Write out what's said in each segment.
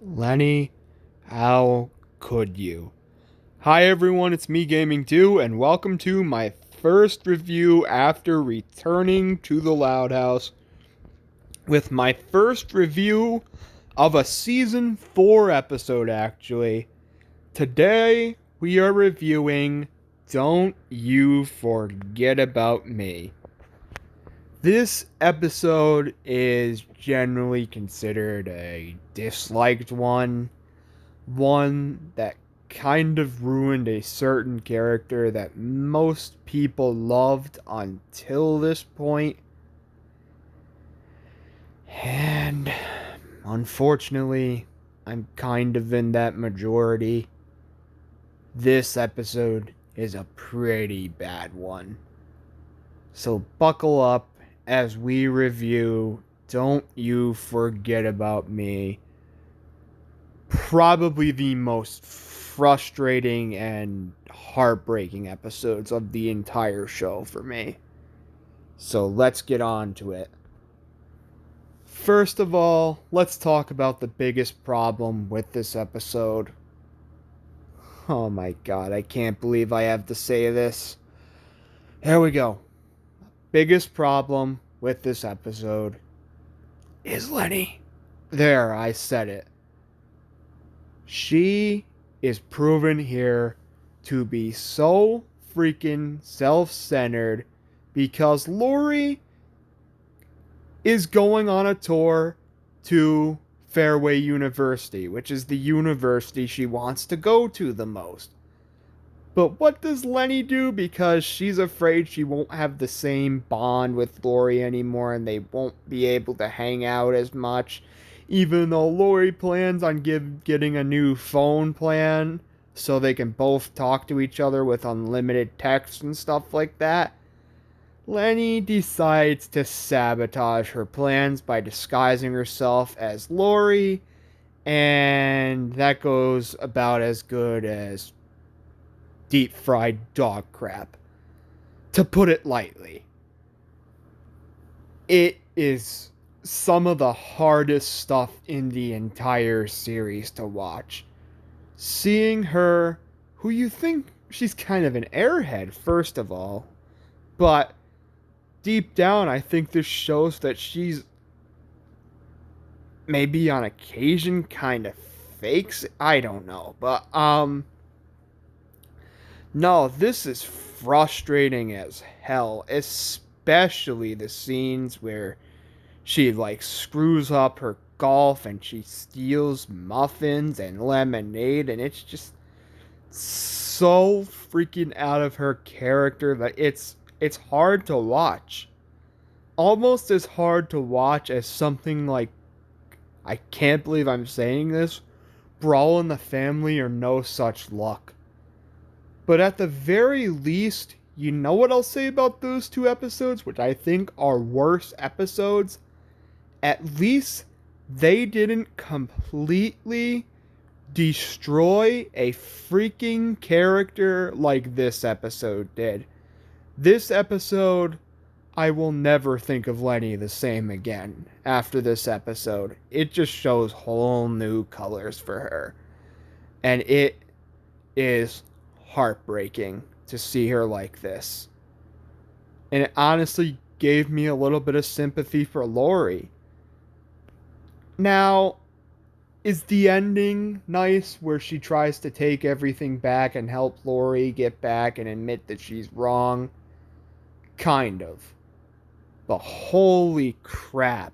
Lenny, how could you? Hi everyone, it's me Gaming 2 and welcome to my first review after returning to the Loud House with my first review of a season 4 episode actually. Today we are reviewing Don't You Forget About Me. This episode is generally considered a disliked one that kind of ruined a certain character that most people loved until this point. And unfortunately, I'm kind of in that majority. This episode is a pretty bad one. So buckle up as we review Don't You Forget About Me. Probably the most frustrating and heartbreaking episodes of the entire show for me. So let's get on to it. First of all, let's talk about the biggest problem with this episode. Oh my god, I can't believe I have to say this. Here we go. Biggest problem with this episode is Lenny. There, I said it. She is proven here to be so freaking self-centered because Lori is going on a tour to Fairway University, which is the university she wants to go to the most. But what does Lenny do? Because she's afraid she won't have the same bond with Lori anymore and they won't be able to hang out as much. Even though Lori plans on getting a new phone plan so they can both talk to each other with unlimited text and stuff like that, Lenny decides to sabotage her plans by disguising herself as Lori, and that goes about as good as deep fried dog crap, to put it lightly. It is some of the hardest stuff in the entire series to watch. Seeing her, who you think she's kind of an airhead, first of all, but deep down, I think this shows that she's maybe on occasion kind of fakes. I don't know, but no, this is frustrating as hell, especially the scenes where she like screws up her golf and she steals muffins and lemonade, and it's just so freaking out of her character that it's hard to watch. Almost as hard to watch as something like, I can't believe I'm saying this, Brawl in the Family or No Such Luck. But at the very least, you know what I'll say about those two episodes, which I think are worse episodes? At least they didn't completely destroy a freaking character like this episode did. This episode, I will never think of Lenny the same again after this episode. It just shows whole new colors for her. And it is heartbreaking to see her like this. And it honestly gave me a little bit of sympathy for Lori. Now, is the ending nice where she tries to take everything back and help Lori get back and admit that she's wrong? Kind of. But holy crap.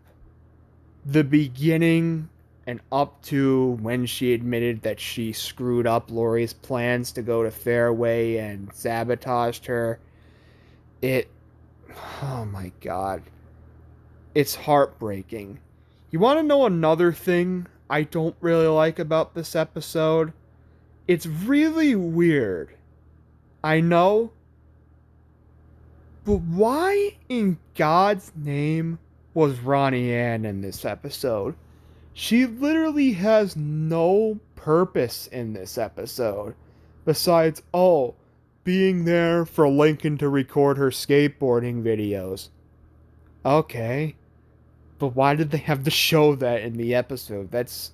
The beginning and up to when she admitted that she screwed up Lori's plans to go to Fairway and sabotaged her, oh my god. It's heartbreaking. You want to know another thing I don't really like about this episode? It's really weird. I know. But why in God's name was Ronnie Ann in this episode? She literally has no purpose in this episode. Besides, being there for Lincoln to record her skateboarding videos. Okay. But why did they have to show that in the episode? That's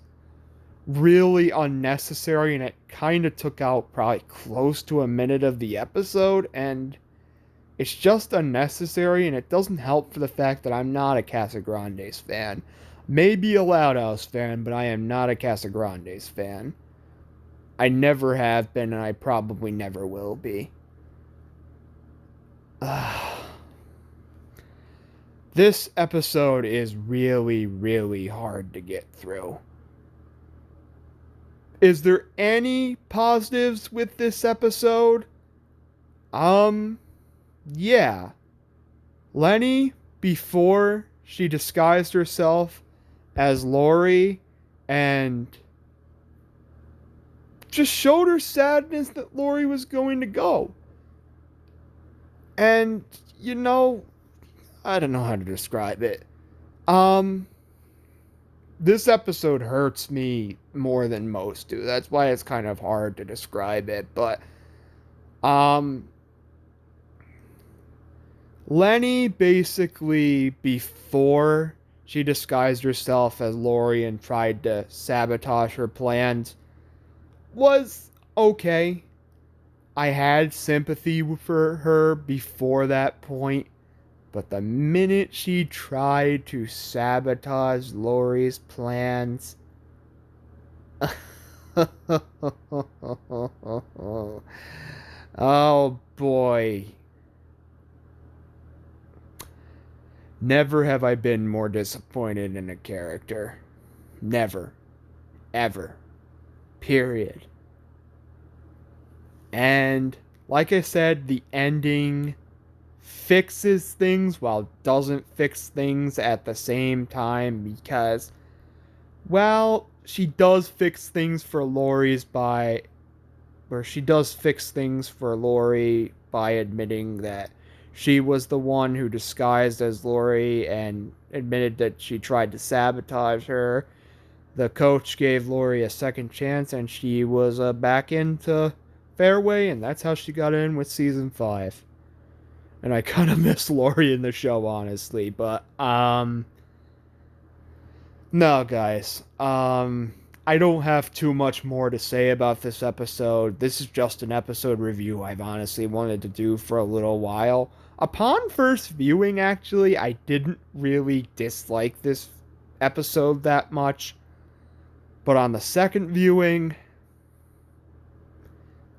really unnecessary, and it kind of took out probably close to a minute of the episode, and it's just unnecessary, and it doesn't help for the fact that I'm not a Casagrandes fan. Maybe a Loud House fan, but I am not a Casagrandes fan. I never have been, and I probably never will be. This episode is really, really hard to get through. Is there any positives with this episode? Yeah. LENI, before she disguised herself as Lori and just showed her sadness that Lori was going to go. And, I don't know how to describe it. This episode hurts me more than most do. That's why it's kind of hard to describe it. But, LENI basically, before she disguised herself as Lori and tried to sabotage her plans, was okay. I had sympathy for her before that point, but the minute she tried to sabotage Lori's plans, oh boy. Never have I been more disappointed in a character. Never. Ever. Period. And like I said, the ending fixes things while doesn't fix things at the same time, because, well, she does fix things for Lori by admitting that she was the one who disguised as Lori and admitted that she tried to sabotage her. The coach gave Lori a second chance, and she was back into Fairway, and that's how she got in with season 5. And I kind of miss Lori in the show, honestly. But, no, guys. I don't have too much more to say about this episode. This is just an episode review I've honestly wanted to do for a little while. Upon first viewing, actually, I didn't really dislike this episode that much. But on the second viewing,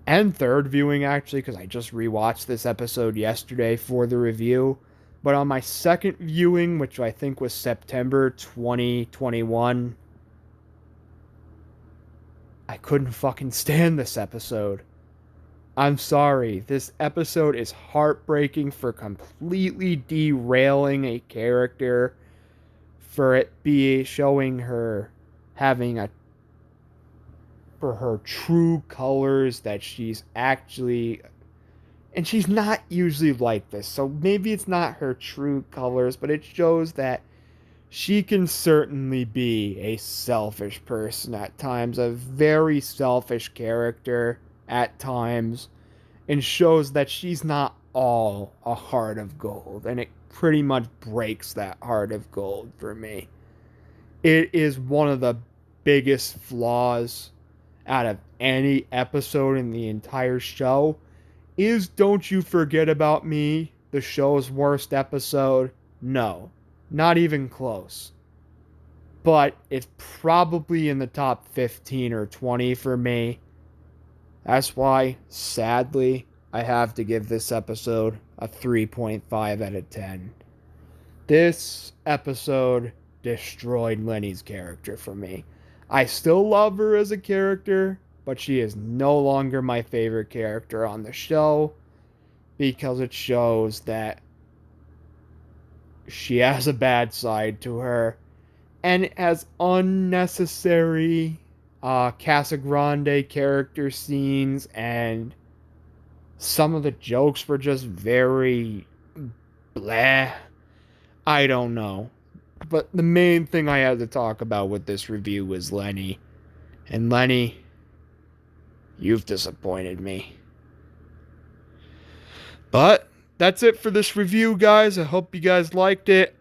and third viewing, actually, because I just rewatched this episode yesterday for the review. But on my second viewing, which I think was September 2021, I couldn't fucking stand this episode. I'm sorry, this episode is heartbreaking for completely derailing a character, for it be showing her having for her true colors, that she's actually, and she's not usually like this, so maybe it's not her true colors, but it shows that she can certainly be a selfish person at times, a very selfish character at times, and shows that she's not all a heart of gold, and it pretty much breaks that heart of gold for me. It is one of the biggest flaws out of any episode in the entire show. Is Don't You Forget About Me the show's worst episode? No, not even close. But it's probably in the top 15 or 20 for me. That's why, sadly, I have to give this episode a 3.5 out of 10. This episode destroyed LENI's character for me. I still love her as a character, but she is no longer my favorite character on the show, because it shows that she has a bad side to her, and it has unnecessary Casagrande character scenes, and some of the jokes were just very blah. I don't know. But the main thing I had to talk about with this review was LENI. And LENI, you've disappointed me. But that's it for this review, guys. I hope you guys liked it.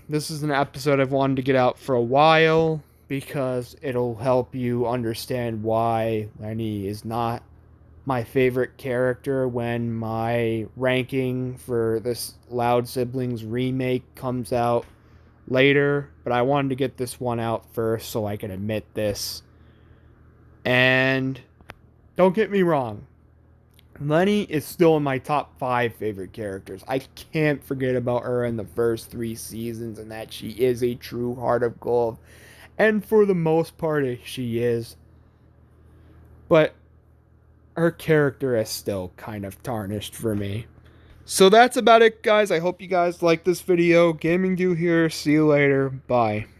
This is an episode I've wanted to get out for a while. because it'll help you understand why LENI is not my favorite character when my ranking for this Loud Siblings remake comes out later. But I wanted to get this one out first so I can admit this. And don't get me wrong, LENI is still in my top 5 favorite characters. I can't forget about her in the first 3 seasons and that she is a true heart of gold. And for the most part, she is. But her character is still kind of tarnished for me. So that's about it, guys. I hope you guys like this video. Gaming Do here. See you later. Bye.